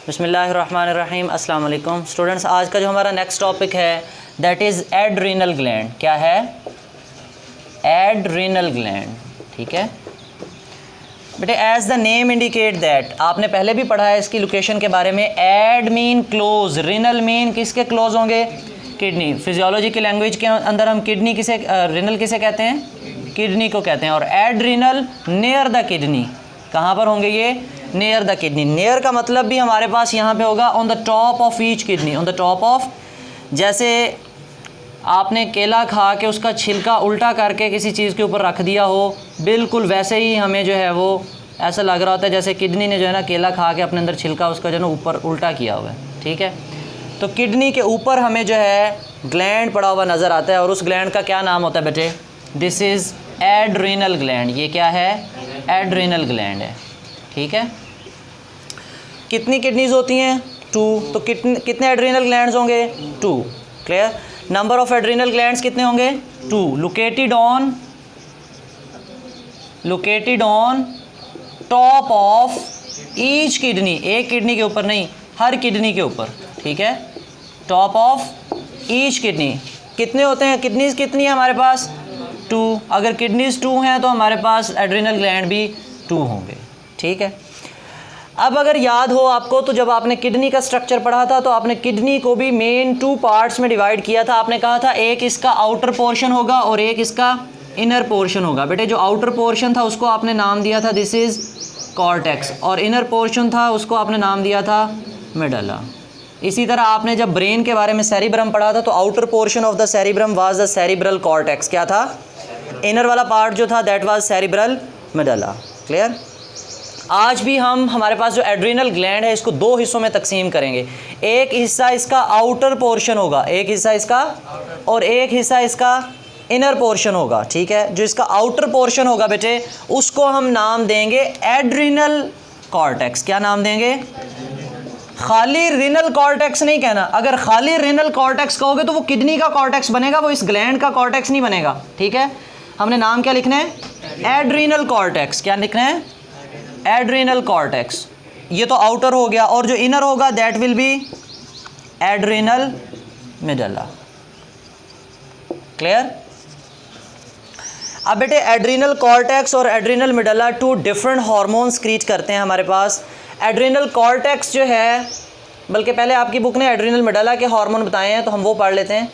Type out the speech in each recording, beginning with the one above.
बिस्मिल्लाहिर्रहमानिर्रहीम। अस्सलाम वालेकुम स्टूडेंट्स। आज का जो हमारा नेक्स्ट टॉपिक है दैट इज़ एड्रीनल ग्लैंड। क्या है? Adrenal gland. ठीक है बेटे, as the name indicate that, आपने पहले भी पढ़ा है इसकी लोकेशन के बारे में। Ad mean close, renal mean किसके क्लोज होंगे? किडनी। फिजियोलॉजी की लैंग्वेज के अंदर हम किडनी किसे रिनल किसे कहते हैं? किडनी को कहते हैं। और एड्रीनल नियर द किडनी, कहाँ पर होंगे ये? Near the kidney. नियर का मतलब भी हमारे पास यहाँ पे होगा on the top of each kidney, on the top of. जैसे आपने केला खा के उसका छिलका उल्टा करके किसी चीज़ के ऊपर रख दिया हो, बिल्कुल वैसे ही हमें जो है वो ऐसा लग रहा होता है जैसे किडनी ने जो है ना केला खा के अपने अंदर छिलका उसका जो है ना ऊपर उल्टा किया हुआ है। ठीक है, तो किडनी के ऊपर हमें जो है ग्लैंड पड़ा हुआ नज़र आता है और उस ग्लैंड का क्या नाम होता है बेटे? This is adrenal gland. ये क्या है? एड्रीनल ग्लैंड है। ठीक है, कितनी किडनीज होती हैं? 2। तो कितने एड्रीनल ग्लैंड्स होंगे? 2। Clear? Number of adrenal glands कितने होंगे? 2। Located on top of each kidney. एक किडनी के ऊपर नहीं, हर किडनी के ऊपर। ठीक है, टॉप ऑफ ईच किडनी। कितने होते हैं? किडनीज कितनी है हमारे पास? 2। अगर किडनीज 2 हैं तो हमारे पास एड्रीनल ग्लैंड भी 2 होंगे। ठीक है, अब अगर याद हो आपको तो जब आपने किडनी का स्ट्रक्चर पढ़ा था तो आपने किडनी को भी मेन 2 पार्ट्स में डिवाइड किया था। आपने कहा था एक इसका आउटर पोर्शन होगा और एक इसका इनर पोर्शन होगा। बेटे जो आउटर पोर्शन था उसको आपने नाम दिया था दिस इज़ कॉर्टेक्स, और इनर पोर्शन था उसको आपने नाम दिया था मेडुला। इसी तरह आपने जब ब्रेन के बारे में सेरिब्रम पढ़ा था तो outer portion of the cerebrum was the cerebral cortex. क्या था? इनर वाला पार्ट जो था that was cerebral medulla. Clear? आज भी हम हमारे पास जो एड्रीनल ग्लैंड है इसको 2 हिस्सों में तकसीम करेंगे। एक हिस्सा इसका आउटर पोर्शन होगा, एक हिस्सा इसका, और एक हिस्सा इसका इनर पोर्शन होगा। ठीक है, जो इसका आउटर पोर्शन होगा बेटे उसको हम नाम देंगे एड्रीनल कॉर्टेक्स। क्या नाम देंगे? खाली रिनल कॉर्टेक्स नहीं कहना। अगर खाली रिनल कॉर्टेक्स कहोगे तो वो किडनी का कॉर्टेक्स बनेगा, वो इस ग्लैंड का कॉर्टेक्स नहीं बनेगा। ठीक है, हमने नाम क्या लिखना है? Adrenal cortex. क्या लिखना है? Adrenal cortex. ये तो आउटर हो गया, और जो इनर होगा that will be adrenal medulla. Clear? अब बेटे एड्रीनल कॉर्टेक्स और adrenal medulla 2 different hormones create करते हैं हमारे पास। एड्रीनल कॉर्टेक्स जो है, बल्कि पहले आपकी बुक ने एड्रीनल मेडुला के हार्मोन बताए हैं तो हम वो पढ़ लेते हैं।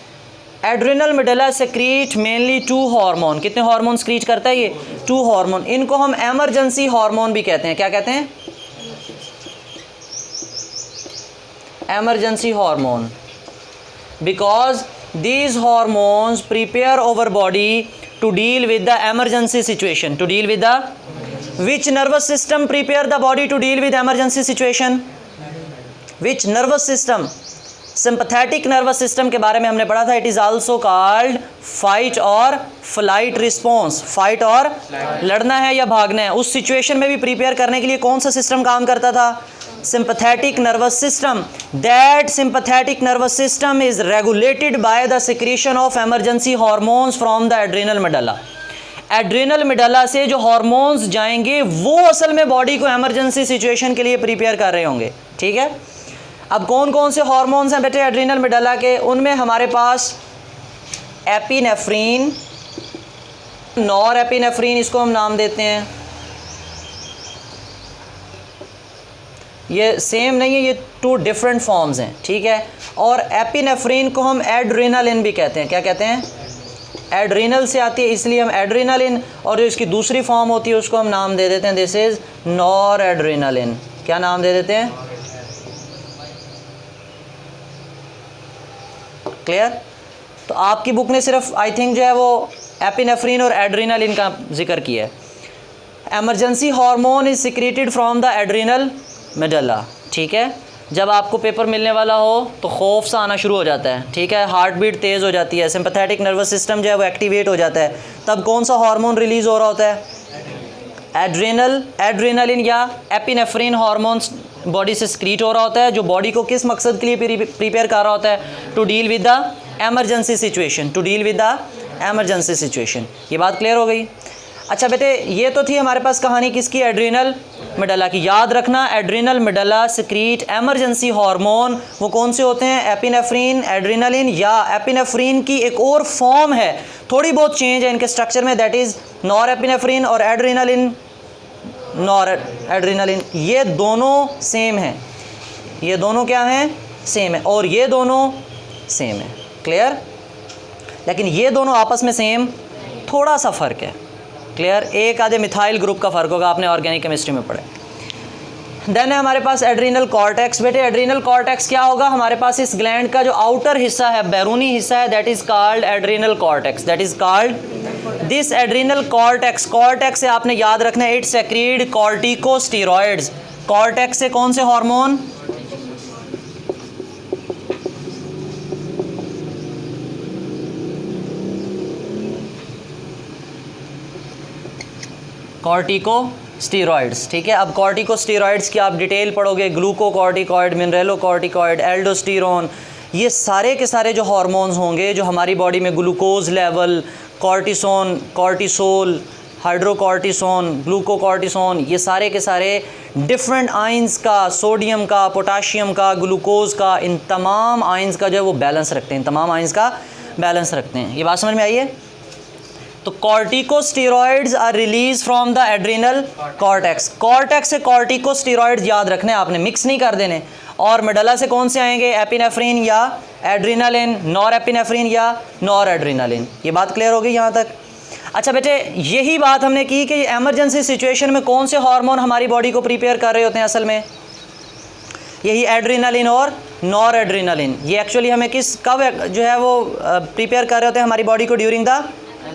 Adrenal medulla secrete mainly 2 hormone. कितने हार्मोन क्रिएट करता है ये? 2 हार्मोन। इनको हम एमरजेंसी हार्मोन भी कहते हैं। क्या कहते हैं? Emergency hormone. Because these hormones prepare our body to deal with the emergency situation. To deal with the which nervous system prepare the body to deal with emergency situation? Which nervous system? Sympathetic nervous system के बारे में हमने पढ़ा था। It is also called fight और flight response. Fight और लड़ना है या भागना है, उस सिचुएशन में भी प्रिपेयर करने के लिए कौन सा सिस्टम काम करता था? Sympathetic nervous system. That sympathetic nervous system is regulated by the secretion of emergency hormones from the adrenal medulla. Adrenal medulla से जो हार्मोन्स जाएंगे वो असल में बॉडी को एमरजेंसी सिचुएशन के लिए प्रिपेयर कर रहे होंगे। ठीक है, अब कौन कौन से हार्मोन्स हैं बेटे एड्रीनल मेडुला के? उनमें हमारे पास एपिनेफ्रीन, नॉर एपिनेफ्रीन इसको हम नाम देते हैं। ये सेम नहीं है, ये 2 डिफरेंट फॉर्म्स हैं। ठीक है, और एपिनेफ्रीन को हम एड्रेनालिन भी कहते हैं। क्या कहते हैं? एड्रीनल से आती है इसलिए हम एड्रेनालिन, और जो इसकी दूसरी फॉर्म होती है उसको हम नाम दे देते हैं दिस इज़ नॉर एड्रेनालिन। क्या नाम दे देते हैं? क्लियर? तो आपकी बुक ने सिर्फ आई थिंक जो है वो एपिनेफ्रीन और एड्रेनालिन का जिक्र किया है। Emergency hormone is secreted from the adrenal medulla. ठीक है, जब आपको पेपर मिलने वाला हो तो खौफ सा आना शुरू हो जाता है। ठीक है, हार्ट बीट तेज़ हो जाती है, सिंपैथेटिक नर्वस सिस्टम जो है वो एक्टिवेट हो जाता है। तब कौन सा हार्मोन रिलीज़ हो रहा होता है? एड्रेनालिन या एपिनेफ्रीन हार्मोन्स बॉडी से स्क्रीट हो रहा होता है, जो बॉडी को किस मकसद के लिए प्रिपेयर कर रहा होता है? To deal with the emergency situation. To deal with the emergency situation. ये बात क्लियर हो गई। अच्छा बेटे, ये तो थी हमारे पास कहानी किसकी, एड्रीनल मेडला की। याद रखना adrenal medulla secrete emergency hormone, वो कौन से होते हैं, एपिनेफ्रीन, एड्रीनलिन, या एपिनेफ्रीन की एक और फॉर्म है, थोड़ी बहुत चेंज है इनके स्ट्रक्चर में, दैट इज़ नॉर एपिनेफ्रीन और एड्रीनलिन, नॉर एड्रीनलिन। ये दोनों सेम हैं, ये दोनों क्या हैं, सेम है, और ये दोनों सेम है, क्लियर। लेकिन ये दोनों आपस में सेम थोड़ा सा फ़र्क है, क्लियर। एक आधे मिथाइल ग्रुप का फ़र्क होगा, आपने ऑर्गेनिक केमिस्ट्री में पढ़े। देन है हमारे पास एड्रीनल कॉर्टेक्स। बेटे एड्रीनल कॉर्टेक्स क्या होगा, हमारे पास इस ग्लैंड का जो आउटर हिस्सा है, बैरूनी हिस्सा है, that is called adrenal cortex, that is called this adrenal cortex. Cortex से आपने याद रखना है, इट सेक्रीट कॉर्टिकोस्टेरॉइड्स। कॉर्टेक्स से कौन से हार्मोन, कॉर्टिकोस्टेरॉइड्स, ठीक है। अब कॉर्टिकोस्टेरॉइड्स की आप डिटेल पढ़ोगे, ग्लूकोकॉर्टिकॉइड, मिनरेलोकॉर्टिकॉइड, एल्डोस्टेरोन, ये सारे के सारे जो हार्मोन्स होंगे जो हमारी बॉडी में glucose level, cortisone, cortisol, hydrocortisone, glucocortisone, ये सारे के सारे डिफरेंट आइंस का, सोडियम का, पोटाशियम का, ग्लूकोज का, इन तमाम आइंस का जो है वो बैलेंस रखते हैं, तमाम आइंस का बैलेंस रखते हैं। ये बात समझ में आई है। तो corticosteroids are release from the adrenal cortex. Cortex से कॉर्टिकोस्टेरॉइड्स याद रखने, आपने मिक्स नहीं कर देने। और मेडला से कौन से आएंगे, एपिनेफ्रीन या एड्रीनलिन, नॉर एपिनेफ्रीन या नॉर एड्रीनलिन। ये बात क्लियर हो गई यहाँ तक। अच्छा बेटे, यही बात हमने की कि एमरजेंसी सिचुएशन में कौन से हार्मोन हमारी बॉडी को प्रिपेयर कर रहे होते हैं, असल में यही एड्रीनलिन और नॉर एड्रीनलिन। ये एक्चुअली हमें कब जो है वो प्रिपेयर कर रहे होते हैं हमारी बॉडी को, ड्यूरिंग द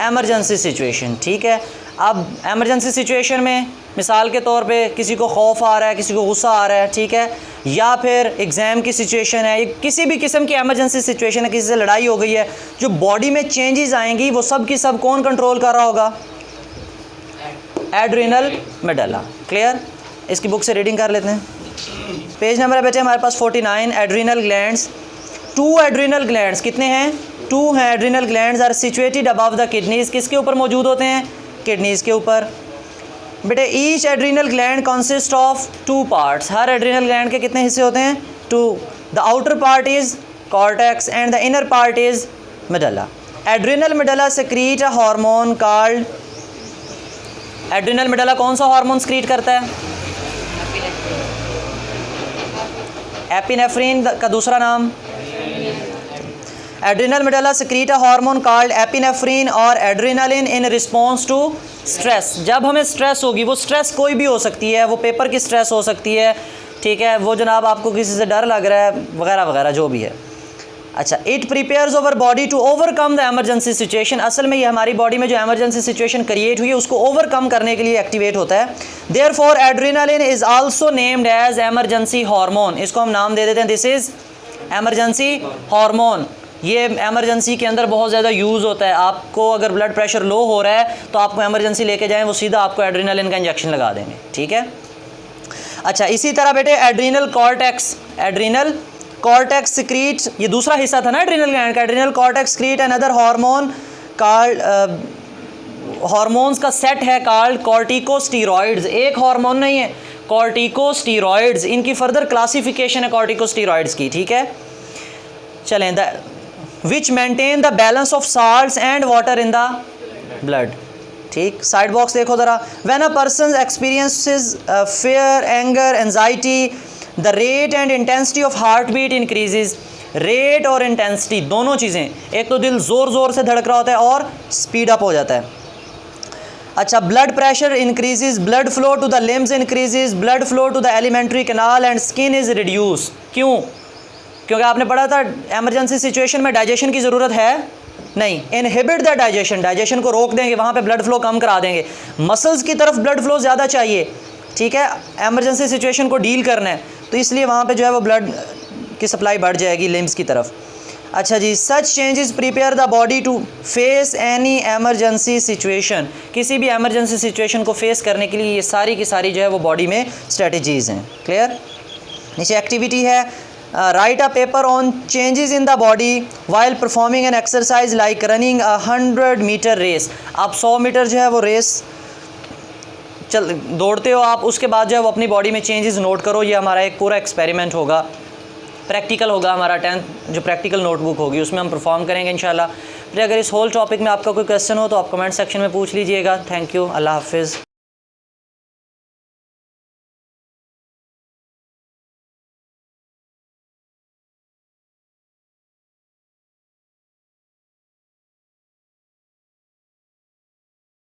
एमरजेंसी सिचुएशन, ठीक है। अब एमरजेंसी सिचुएशन में मिसाल के तौर पे किसी को खौफ आ रहा है, किसी को गुस्सा आ रहा है, ठीक है, या फिर एग्ज़ाम की सिचुएशन है, किसी भी किस्म की एमरजेंसी सिचुएशन है, किसी से लड़ाई हो गई है, जो बॉडी में चेंजेस आएंगी वो सब की सब कौन कंट्रोल कर रहा होगा, एड्रीनल मेडला, क्लियर। इसकी बुक से रीडिंग कर लेते हैं। पेज नंबर है बेटे हमारे पास 49। एड्रीनल ग्लैंड्स, 2 एड्रीनल ग्लैंड्स, कितने हैं, 2 हैं। Adrenal glands are situated above the kidneys, किसके ऊपर मौजूद होते हैं, किडनीज के ऊपर। बेटे each adrenal gland consist of 2 parts, हर एड्रीनल ग्लैंड के कितने हिस्से होते हैं, 2। The outer part is cortex and the inner part is medulla. Adrenal medulla secrete a hormone called, adrenal medulla कौन सा हार्मोन सेक्रीट करता है, एपिनेफ्रीन का दूसरा नाम। Adrenal medulla secrete a hormone called epinephrine और adrenaline in response to stress. जब हमें स्ट्रेस होगी, वो स्ट्रेस कोई भी हो सकती है, वो पेपर की स्ट्रेस हो सकती है, ठीक है, वो जनाब आपको किसी से डर लग रहा है वगैरह वगैरह जो भी है। अच्छा, it prepares our body to overcome the emergency situation. असल में ये हमारी बॉडी में जो एमरजेंसी सिचुएशन क्रिएट हुई है उसको ओवरकम करने के लिए एक्टिवेट होता है। Therefore adrenaline is also named as emergency hormone. इसको हम नाम दे देते हैं, दिस इज एमरजेंसी हार्मोन। ये एमरजेंसी के अंदर बहुत ज़्यादा यूज़ होता है। आपको अगर ब्लड प्रेशर लो हो रहा है तो आपको एमरजेंसी लेके जाएं, वो सीधा आपको एड्रीनलिन का इंजेक्शन लगा देंगे, ठीक है। अच्छा, इसी तरह बेटे adrenal cortex, adrenal cortex secrete, ये दूसरा हिस्सा था ना एड्रीनल ग्लैंड का। Adrenal cortex secrete another hormone called, hormones का सेट है कॉल्ड कॉर्टिकोस्टेरॉइड्स। एक हार्मोन नहीं है, कॉर्टिकोस्टेरॉइड्स। इनकी फर्दर क्लासिफिकेशन है कॉर्टिकोस्टेरॉइड्स की, ठीक है। चलें, the which maintain the balance of salts and water in the blood, ठीक। साइड बॉक्स देखो ज़रा। When a person experiences fear, anger, anxiety, the rate and intensity of heart beat increases. Rate और intensity दोनों चीज़ें, एक तो दिल ज़ोर ज़ोर से धड़क रहा होता है और स्पीड अप हो जाता है। अच्छा, blood pressure increases, blood flow to the limbs increases, blood flow to the alimentary canal and skin is reduce. क्यों? क्योंकि आपने पढ़ा था एमरजेंसी सिचुएशन में डाइजेशन की ज़रूरत है नहीं, इनहिबिट द डाइजेशन, डाइजेशन को रोक देंगे, वहाँ पे ब्लड फ्लो कम करा देंगे। मसल्स की तरफ ब्लड फ्लो ज़्यादा चाहिए, ठीक है, एमरजेंसी सिचुएशन को डील करना है, तो इसलिए वहाँ पे जो है वो ब्लड की सप्लाई बढ़ जाएगी लिम्स की तरफ। अच्छा जी, such changes prepare the body to face any emergency situation. किसी भी एमरजेंसी सिचुएशन को फेस करने के लिए ये सारी की सारी जो है वो बॉडी में स्ट्रेटजीज़ हैं, क्लियर। नीचे एक्टिविटी है, write a paper on changes in the body while performing an exercise like running 100 metre race. आप 100 मीटर जो है वो रेस चल दौड़ते हो आप, उसके बाद जो है वो अपनी बॉडी में चेंजेस नोट करो। ये हमारा एक पूरा एक्सपेरिमेंट होगा, प्रैक्टिकल होगा हमारा 10th जो प्रैक्टिकल नोटबुक होगी उसमें हम परफॉर्म करेंगे इंशाल्लाह। फिर अगर इस होल टॉपिक में आपका कोई क्वेश्चन हो तो आप कमेंट सेक्शन में पूछ लीजिएगा। थैंक यू, अल्लाह हाफिज़।